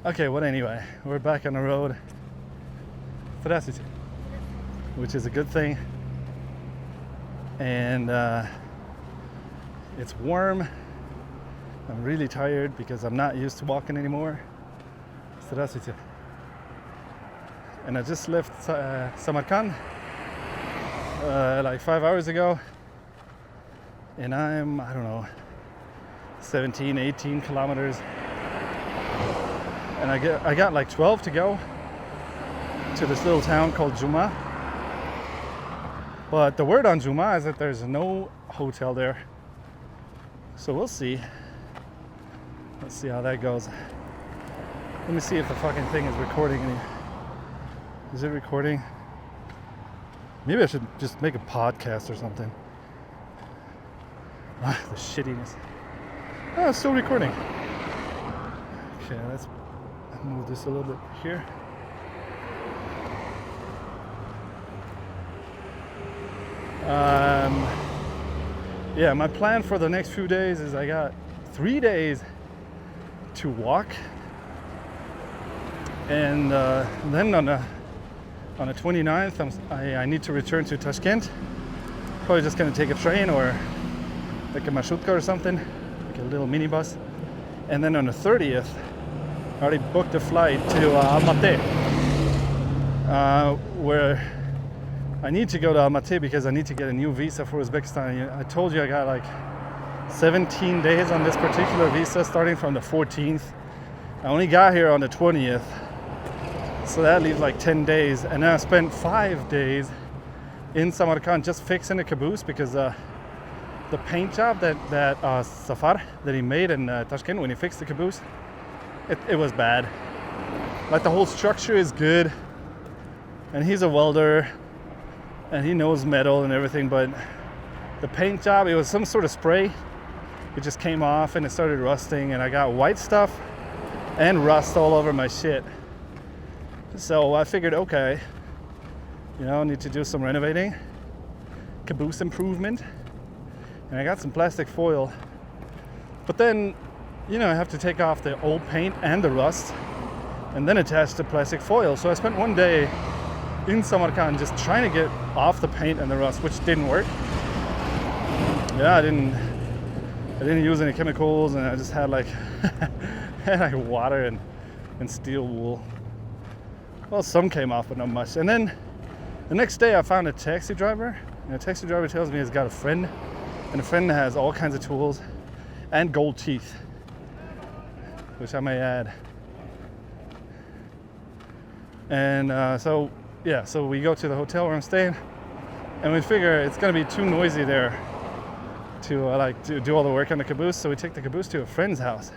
Okay, well, anyway, we're back on the road. Здравствуйте. Which is a good thing. And it's warm. I'm really tired because I'm not used to walking anymore. Здравствуйте. And I just left Samarkand like 5 hours ago. And I'm, I don't know, 17, 18 kilometers. And I got like 12 to go to this little town called Juma. But the word on Juma is that there's no hotel there. So we'll see. Let's see how that goes. Let me see if the fucking thing is recording any. Is it recording? Maybe I should just make a podcast or something. Ah, the shittiness. Oh, it's still recording. Okay, let's move this a little bit here. Yeah, my plan for the next few days is I got 3 days to walk, and then on the 29th I need to return to Tashkent. Probably just gonna take a train or like a marshutka or something, like a little minibus. And then on the 30th I already booked a flight to Almaty, where I need to go to Almaty because I need to get a new visa for Uzbekistan. I told you I got like 17 days on this particular visa starting from the 14th. I only got here on the 20th, so that leaves like 10 days. And then I spent 5 days in Samarkand just fixing the caboose because the paint job that Safar that he made in Tashkent when he fixed the caboose, it was bad. Like the whole structure is good, and he's a welder and he knows metal and everything, but the paint job, it was some sort of spray. It just came off and it started rusting, and I got white stuff and rust all over my shit. So I figured, okay, I need to do some renovating, caboose improvement, and I got some plastic foil. But then, I have to take off the old paint and the rust and then attach the plastic foil. So I spent one day in Samarkand just trying to get off the paint and the rust, which didn't work. Yeah, I didn't use any chemicals, and I just had like water and steel wool. Well, some came off, but not much. And then the next day I found a taxi driver, and the taxi driver tells me he's got a friend, and the friend has all kinds of tools and gold teeth, which I may add. And so we go to the hotel where I'm staying, and we figure it's gonna be too noisy there to do all the work on the caboose, so we take the caboose to a friend's house.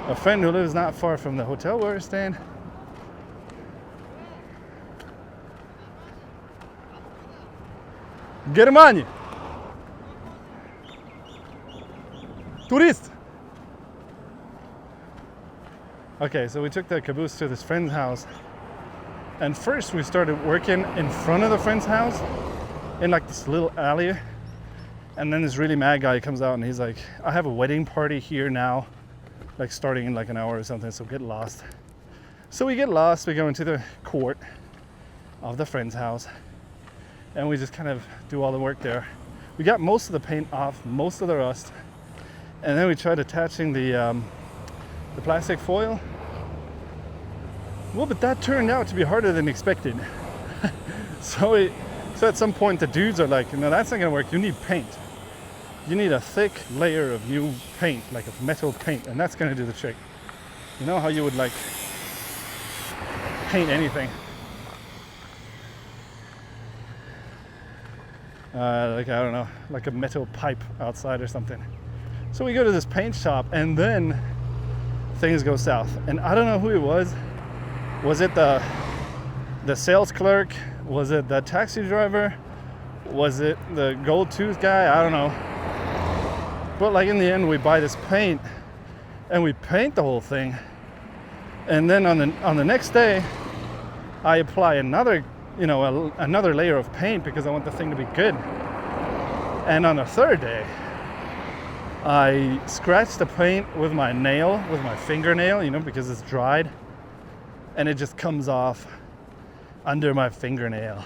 A friend who lives not far from the hotel where we're staying. Германия. Tourist. Okay, so we took the caboose to this friend's house, and first we started working in front of the friend's house in like this little alley, and then this really mad guy comes out and he's like, I have a wedding party here now, like starting in like an hour or something, so get lost. So we get lost, we go into the court of the friend's house, and we just kind of do all the work there. We got most of the paint off, most of the rust, and then we tried attaching the plastic foil. Well, but that turned out to be harder than expected. So at some point the dudes are like, no, that's not gonna work. You need paint. You need a thick layer of new paint, like a metal paint, and that's gonna do the trick. You know how you would like paint anything? Like, I don't know, like a metal pipe outside or something. So we go to this paint shop, and then things go south. And I don't know who it was. Was it the sales clerk? Was it the taxi driver? Was it the gold tooth guy? I don't know. But like in the end, we buy this paint and we paint the whole thing. And then on the next day, I apply another layer of paint because I want the thing to be good. And on the third day, I scratched the paint with my nail, with my fingernail, you know, because it's dried, and it just comes off under my fingernail.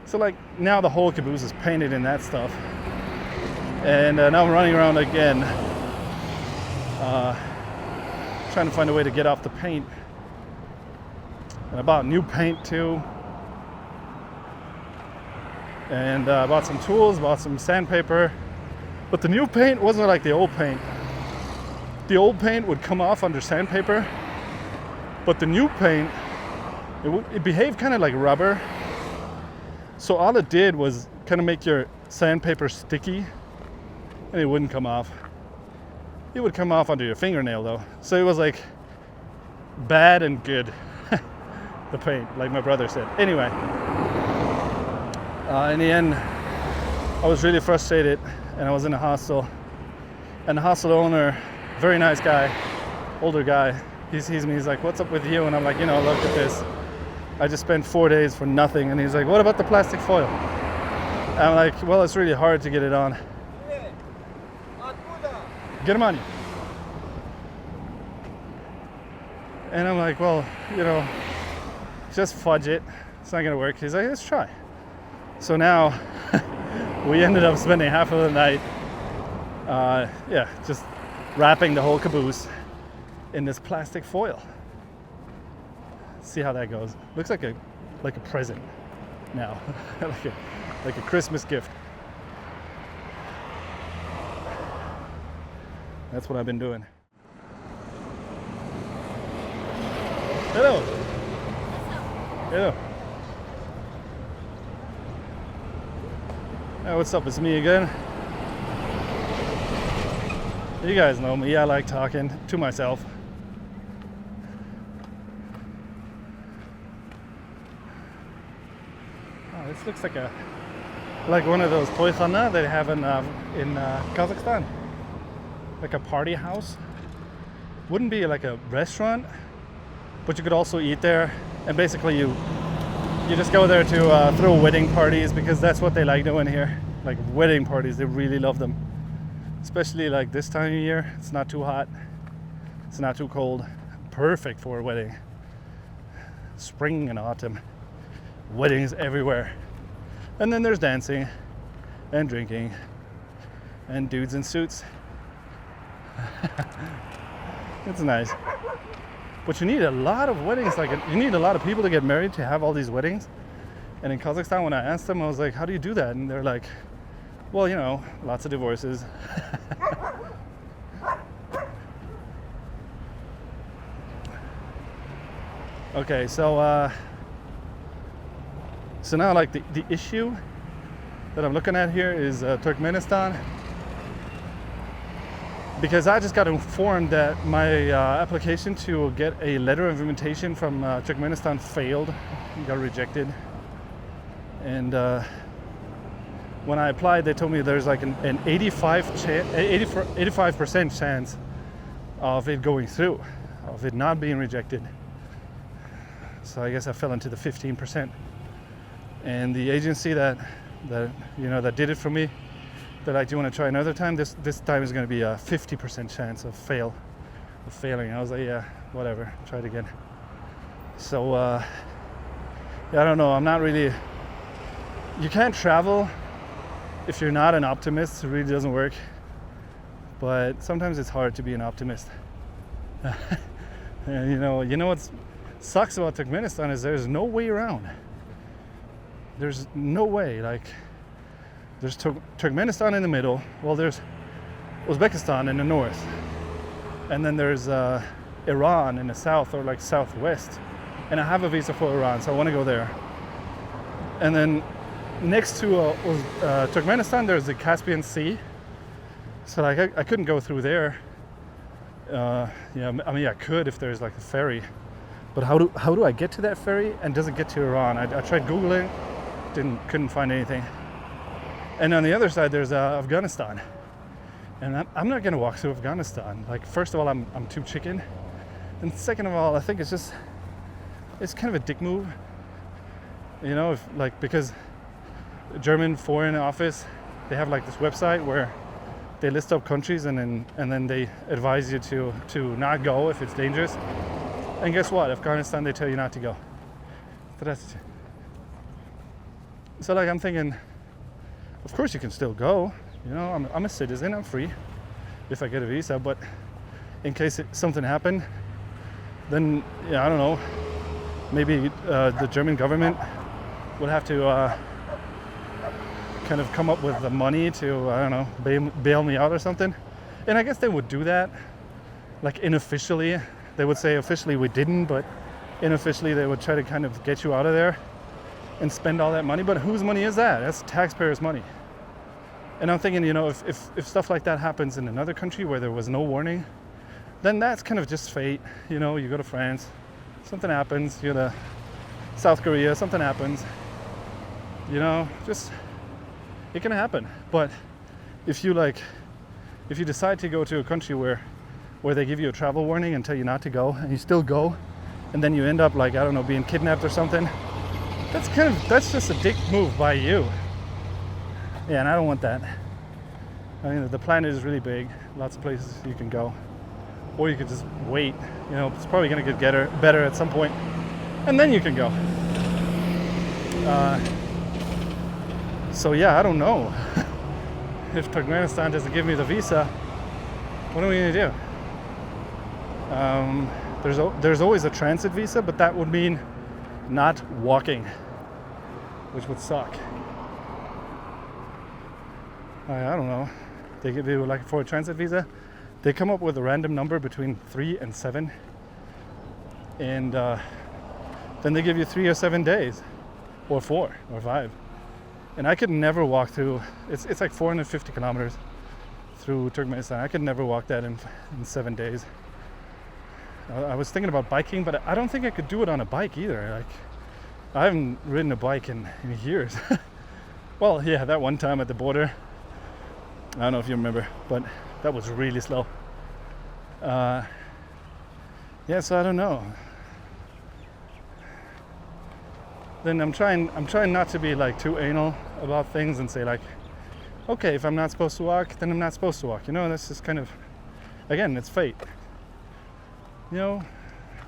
So like now the whole caboose is painted in that stuff, and now I'm running around again, trying to find a way to get off the paint. And I bought new paint too, and I bought some tools, bought some sandpaper, but the new paint wasn't like the old paint. The old paint would come off under sandpaper, but the new paint, it behaved kind of like rubber. So all it did was kind of make your sandpaper sticky, and it wouldn't come off. It would come off under your fingernail though. So it was like bad and good, the paint, like my brother said. Anyway, in the end, I was really frustrated, and I was in a hostel, and the hostel owner, very nice guy, older guy, he sees me, he's like, "What's up with you?" And I'm like, "You know, look at this. I just spent 4 days for nothing." And he's like, "What about the plastic foil?" And I'm like, "Well, it's really hard to get it on." Get him on you. And I'm like, "Well, you know, just fudge it. It's not gonna work." He's like, "Let's try." So now we ended up spending half of the night, just wrapping the whole caboose in this plastic foil. See how that goes. Looks like a present now, like a Christmas gift. That's what I've been doing. Hello. Hello. Hey, what's up? It's me again. You guys know me. I like talking to myself. Oh, this looks like one of those toykhana they have in Kazakhstan. Like a party house. Wouldn't be like a restaurant, but you could also eat there. And basically you just go there to throw wedding parties, because that's what they like doing here. Like wedding parties, they really love them. Especially like this time of year. It's not too hot, it's not too cold. Perfect for a wedding. Spring and autumn, weddings everywhere. And then there's dancing and drinking and dudes in suits. It's nice. But you need a lot of weddings, like you need a lot of people to get married to have all these weddings. And in Kazakhstan, when I asked them, I was like, "How do you do that?" And they're like, "Well, you know, lots of divorces." Okay, so now like the issue that I'm looking at here is Turkmenistan, because I just got informed that my application to get a letter of invitation from Turkmenistan failed, got rejected. And when I applied, they told me there's like an 85% chance of it going through, of it not being rejected. So I guess I fell into the 15%. And the agency that did it for me, they're like, "Do you want to try another time?" This time is going to be a 50% chance of failing. I was like, "Yeah, whatever, try it again." So I don't know. I'm not really. You can't travel if you're not an optimist. It really doesn't work. But sometimes it's hard to be an optimist. And you know what sucks about Turkmenistan is there's no way around. There's no way. Like, there's Turkmenistan in the middle. Well, there's Uzbekistan in the north, and then there's Iran in the south, or like southwest. And I have a visa for Iran, so I want to go there. And then next to Turkmenistan, there's the Caspian Sea. So like I couldn't go through there. I mean I could if there's like a ferry, but how do I get to that ferry, and does it get to Iran? I tried Googling, couldn't find anything. And on the other side there's Afghanistan, and I'm not gonna walk through Afghanistan. Like, first of all, I'm too chicken, and second of all, I think it's kind of a dick move, you know, because German Foreign Office They have like this website where they list up countries and then they advise you to not go if it's dangerous. And guess what? Afghanistan, they tell you not to go. So like I'm thinking, of course you can still go. You know, I'm a citizen. I'm free if I get a visa. But in case something happened, then yeah, I don't know. Maybe the German government would have to kind of come up with the money to, I don't know, bail me out or something. And I guess they would do that, like unofficially. They would say officially we didn't, but unofficially they would try to kind of get you out of there and spend all that money. But whose money is that? That's taxpayers' money. And I'm thinking, you know, if stuff like that happens in another country where there was no warning, then that's kind of just fate. You know, you go to France, something happens, you go to South Korea, something happens. You know, just, it can happen. But if you decide to go to a country where they give you a travel warning and tell you not to go, and you still go, and then you end up like, I don't know, being kidnapped or something, that's just a dick move by you. Yeah, and I don't want that. I mean, the planet is really big, lots of places you can go. Or you could just wait, you know, it's probably gonna get better at some point, and then you can go. So yeah, I don't know. If Turkmenistan doesn't give me the visa, what are we gonna do? There's always a transit visa, but that would mean not walking, which would suck. I don't know. They give you, like, for a transit visa, they come up with a random number between 3 and 7, and then they give you 3 or 7 days, or 4 or 5. And I could never walk through. It's like 450 kilometers through Turkmenistan. I could never walk that in 7 days. I was thinking about biking, but I don't think I could do it on a bike either. Like, I haven't ridden a bike in years. Well, yeah, that one time at the border. I don't know if you remember, but that was really slow. Yeah, so I don't know. Then I'm trying not to be like too anal about things and say like, okay, if I'm not supposed to walk, then I'm not supposed to walk. You know, that's just kind of, again, it's fate. You know,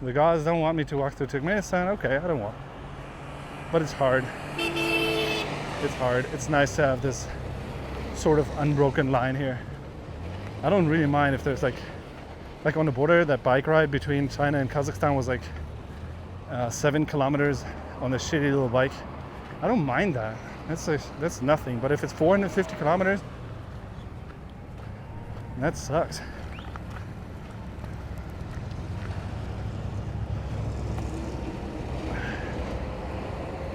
the gods don't want me to walk through Turkmenistan. Okay, I don't walk. But it's hard. It's hard. It's nice to have this sort of unbroken line here. I don't really mind if there's like on the border, that bike ride between China and Kazakhstan was like 7 kilometers on this shitty little bike. I don't mind that. That's nothing. But if it's 450 kilometers, that sucks.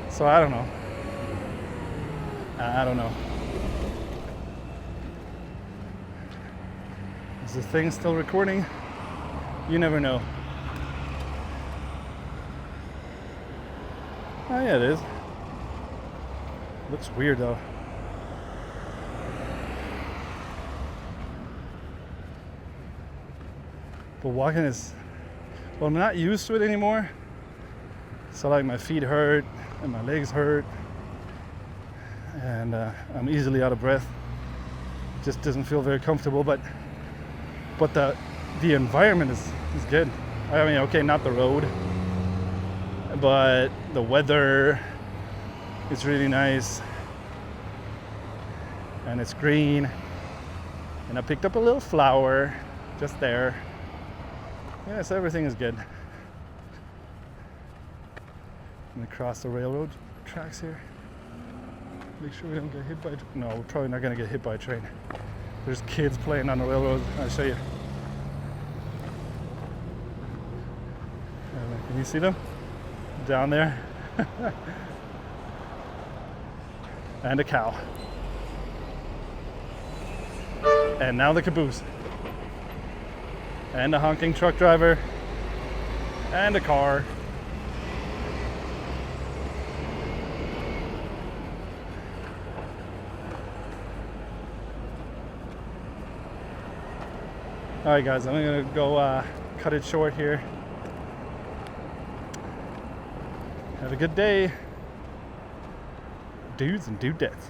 So I don't know. I don't know. Is this thing still recording? You never know. Oh yeah, it is. Looks weird though. But walking is, well, I'm not used to it anymore. So like my feet hurt and my legs hurt, and I'm easily out of breath. Just doesn't feel very comfortable, but the environment is good. I mean, okay, not the road, but the weather is really nice, and it's green, and I picked up a little flower just there. Yeah, so everything is good. I'm gonna cross the railroad tracks here. Make sure we don't get hit by. No, we're probably not gonna get hit by a train. There's kids playing on the railroad. I'll show you. Can you see them? Down there. And a cow. And now the caboose. And a honking truck driver. And a car. Alright guys, I'm gonna go cut it short here. Have a good day, dudes and dudettes.